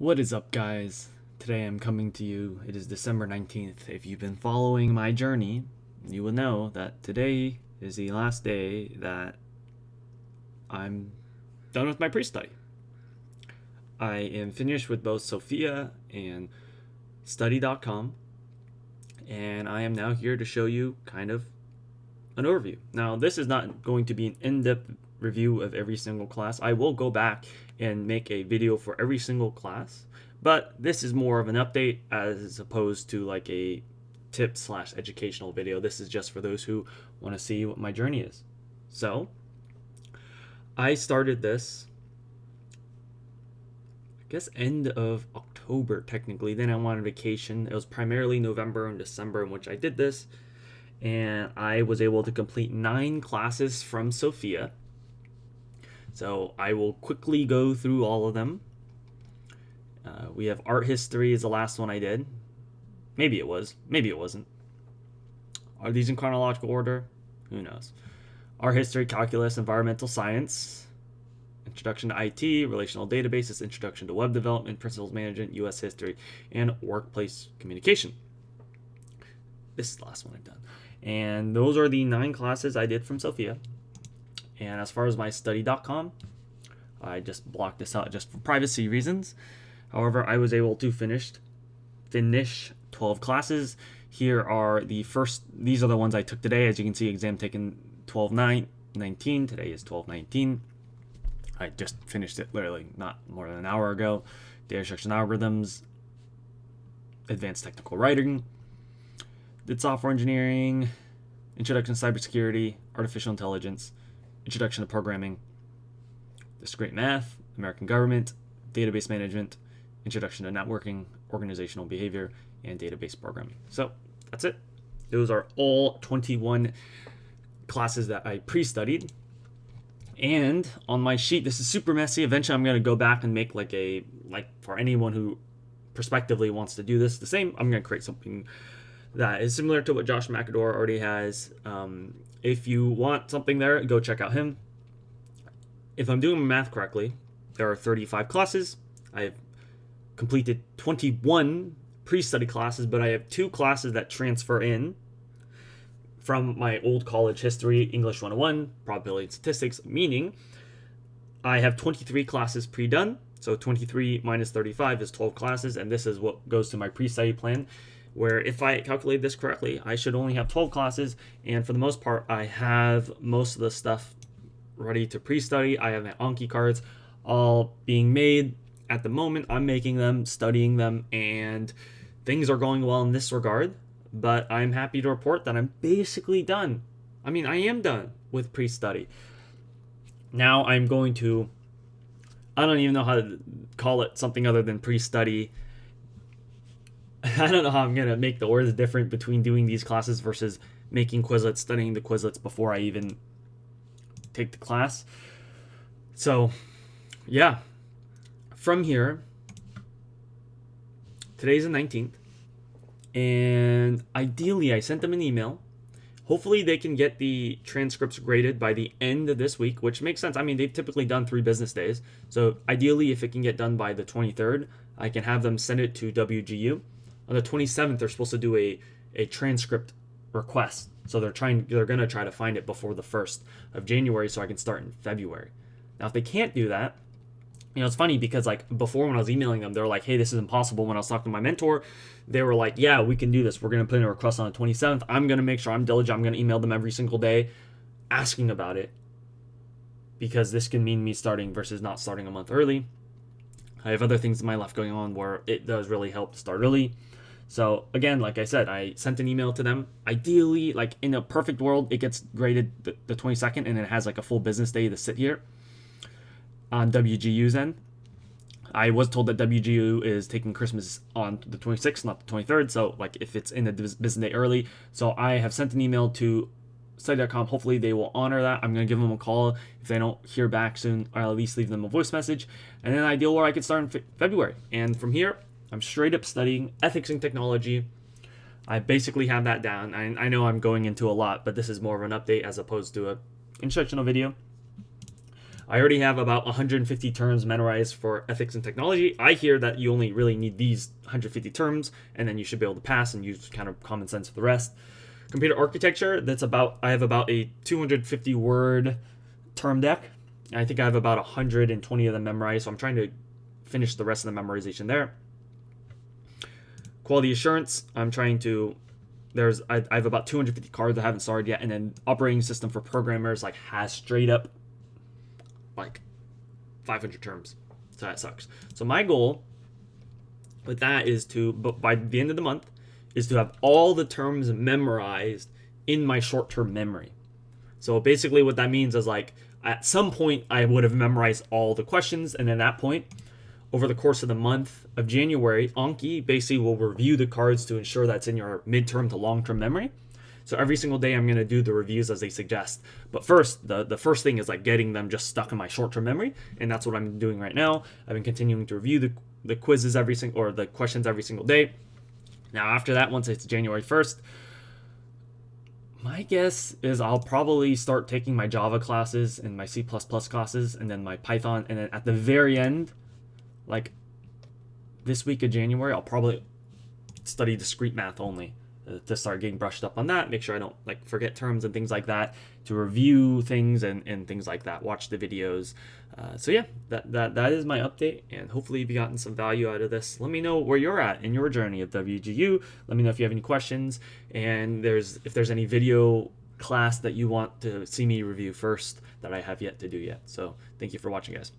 What is up, guys? Today I'm coming to you. It is December 19th. If you've been following my journey, you will know that today is the last day that I'm done with my pre-study. I am finished with both Sophia and study.com, and I am now here to show you kind of an overview. Now, this is not going to be an in-depth review of every single class. I will go back and make a video for every single class, but this is more of an update as opposed to like a tip/educational video. This is just for those who want to see what my journey is. So I started this, I guess, end of October technically. Then I went on vacation. It was primarily November and December in which I did this, and I was able to complete 9 classes from Sophia. So I will quickly go through all of them. We have art history is the last one I did. Maybe it was. Maybe it wasn't. Are these in chronological order? Who knows? Art history, calculus, environmental science, introduction to IT, relational databases, introduction to web development, principles management, U.S. history, and workplace communication. This is the last one I've done. And those are the 9 classes I did from Sophia. And as far as my study.com, I just blocked this out just for privacy reasons. However, I was able to finish 12 classes. Here are these are the ones I took today. As you can see, exam taken 12/9/19. Today is 12/19. I just finished it literally not more than an hour ago. Data structure and algorithms, advanced technical writing, did software engineering, introduction to cybersecurity, artificial intelligence, introduction to programming, discrete math, American government, database management, introduction to networking, organizational behavior, and database programming. So that's it. Those are all 21 classes that I pre-studied. And on my sheet, this is super messy. Eventually, I'm going to go back and make for anyone who prospectively wants to do this the same, I'm going to create something that is similar to what Josh McAdor already has. If you want something there, go check out him. If I'm doing my math correctly, there are 35 classes. I have completed 21 pre-study classes, but I have 2 classes that transfer in from my old college history, English 101, probability and statistics, meaning I have 23 classes pre-done. So 23 minus 35 is 12 classes, and this is what goes to my pre-study plan, where if I calculate this correctly, I should only have 12 classes, and for the most part, I have most of the stuff ready to pre-study. I have my Anki cards all being made. At the moment, I'm making them, studying them, and things are going well in this regard, but I'm happy to report that I'm basically done. I mean, I am done with pre-study. Now I'm going to, I don't even know how to call it something other than pre-study. I don't know how I'm going to make the words different between doing these classes versus making Quizlets, studying the Quizlets before I even take the class. So, yeah. From here, today's the 19th, and ideally I sent them an email. Hopefully they can get the transcripts graded by the end of this week, which makes sense. I mean, they've typically done 3 business days. So ideally, if it can get done by the 23rd, I can have them send it to WGU. On the 27th, they're supposed to do a transcript request. So they're going to try to find it before the 1st of January so I can start in February. Now, if they can't do that, it's funny because before when I was emailing them, they were like, hey, this is impossible. When I was talking to my mentor, they were like, yeah, we can do this. We're going to put in a request on the 27th. I'm going to make sure I'm diligent. I'm going to email them every single day asking about it, because this can mean me starting versus not starting a month early. I have other things in my life going on where it does really help to start early. So again, like I said, I sent an email to them. Ideally, in a perfect world, it gets graded the 22nd and it has a full business day to sit here on WGU's end. I was told that WGU is taking Christmas on the 26th, not the 23rd. So if it's in the business day early. So I have sent an email to study.com. Hopefully they will honor that. I'm going to give them a call. If they don't hear back soon, I'll at least leave them a voice message. And then ideal where I could start in February. And from here, I'm straight up studying ethics and technology. I basically have that down. I know I'm going into a lot, but this is more of an update as opposed to a instructional video. I already have about 150 terms memorized for ethics and technology. I hear that you only really need these 150 terms, and then you should be able to pass and use kind of common sense for the rest. Computer architecture, I have about a 250 word term deck. I think I have about 120 of them memorized, so I'm trying to finish the rest of the memorization there. Quality assurance, I'm trying to, I have about 250 cards I haven't started yet, and then operating system for programmers like has straight up like 500 terms, so that sucks. So my goal with that is to, but by the end of the month, is to have all the terms memorized in my short-term memory. So basically what that means is like at some point I would have memorized all the questions, and at that point, over the course of the month of January, Anki basically will review the cards to ensure that's in your midterm to long-term memory. So every single day I'm going to do the reviews as they suggest. But first, the first thing is like getting them just stuck in my short-term memory, and that's what I'm doing right now. I've been continuing to review the quizzes or the questions every single day. Now after that, once it's January 1st, my guess is I'll probably start taking my Java classes and my C++ classes, and then my Python, and then at the very end, like this week of January, I'll probably study discrete math only to start getting brushed up on that, make sure I don't like forget terms and things like that, to review things and things like that, watch the videos. So yeah, that is my update, and hopefully you've gotten some value out of this. Let me know where you're at in your journey of WGU. Let me know if you have any questions, and if there's any video class that you want to see me review first that I have yet to do yet. So thank you for watching, guys.